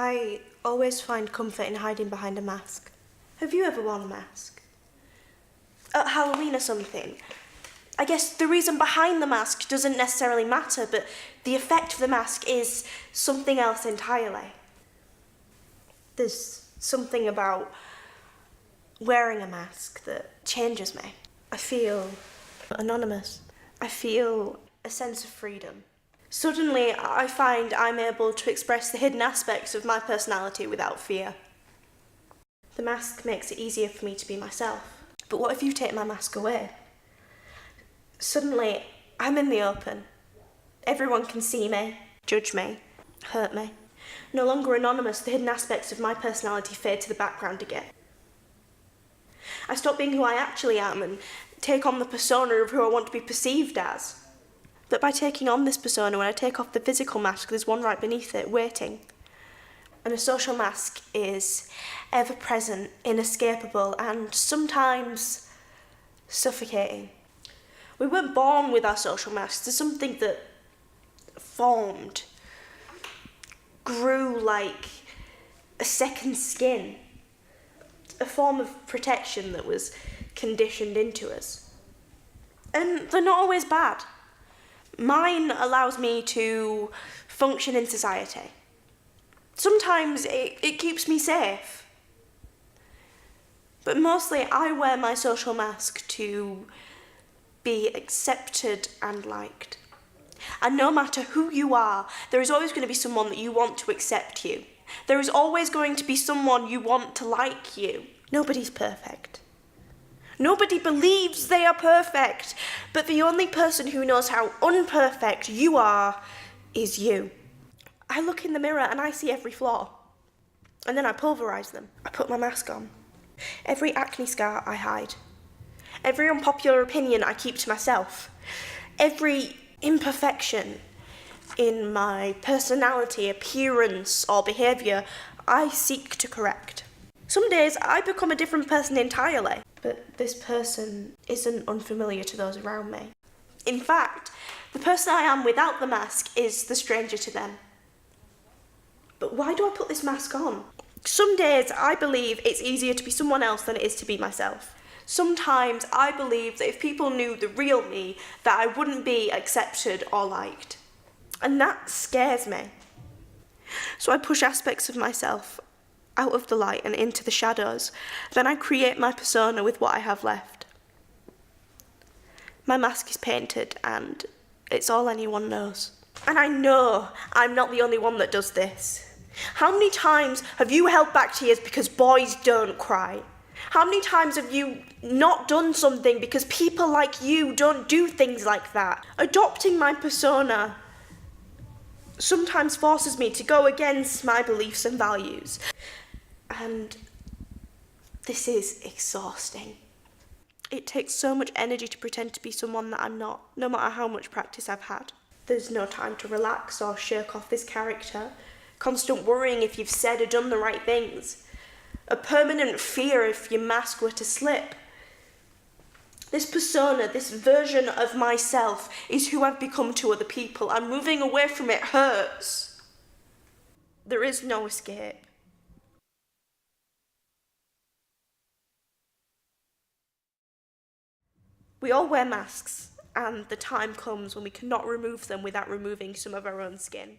I always find comfort in hiding behind a mask. Have you ever worn a mask? At Halloween or something? I guess the reason behind the mask doesn't necessarily matter, but the effect of the mask is something else entirely. There's something about wearing a mask that changes me. I feel anonymous. I feel a sense of freedom. Suddenly, I find I'm able to express the hidden aspects of my personality without fear. The mask makes it easier for me to be myself. But what if you take my mask away? Suddenly, I'm in the open. Everyone can see me, judge me, hurt me. No longer anonymous, the hidden aspects of my personality fade to the background again. I stop being who I actually am and take on the persona of who I want to be perceived as. But by taking on this persona, when I take off the physical mask, there's one right beneath it, waiting. And a social mask is ever-present, inescapable, and sometimes suffocating. We weren't born with our social masks. There's something that formed, grew like a second skin, a form of protection that was conditioned into us. And they're not always bad. Mine allows me to function in society. Sometimes it keeps me safe. But mostly I wear my social mask to be accepted and liked. And no matter who you are, there is always going to be someone that you want to accept you. There is always going to be someone you want to like you. Nobody's perfect. Nobody believes they are perfect, but the only person who knows how unperfect you are is you. I look in the mirror and I see every flaw, and then I pulverise them. I put my mask on. Every acne scar I hide. Every unpopular opinion I keep to myself. Every imperfection in my personality, appearance, or behaviour I seek to correct. Some days I become a different person entirely, but this person isn't unfamiliar to those around me. In fact, the person I am without the mask is the stranger to them. But why do I put this mask on? Some days I believe it's easier to be someone else than it is to be myself. Sometimes I believe that if people knew the real me, that I wouldn't be accepted or liked. And that scares me. So I push aspects of myself out of the light and into the shadows. Then I create my persona with what I have left. My mask is painted and it's all anyone knows. And I know I'm not the only one that does this. How many times have you held back tears because boys don't cry? How many times have you not done something because people like you don't do things like that? Adopting my persona sometimes forces me to go against my beliefs and values. And this is exhausting. It takes so much energy to pretend to be someone that I'm not, no matter how much practice I've had. There's no time to relax or shirk off this character. Constant worrying if you've said or done the right things. A permanent fear if your mask were to slip. This persona, this version of myself, is who I've become to other people, and moving away from it hurts. There is no escape. We all wear masks, and the time comes when we cannot remove them without removing some of our own skin.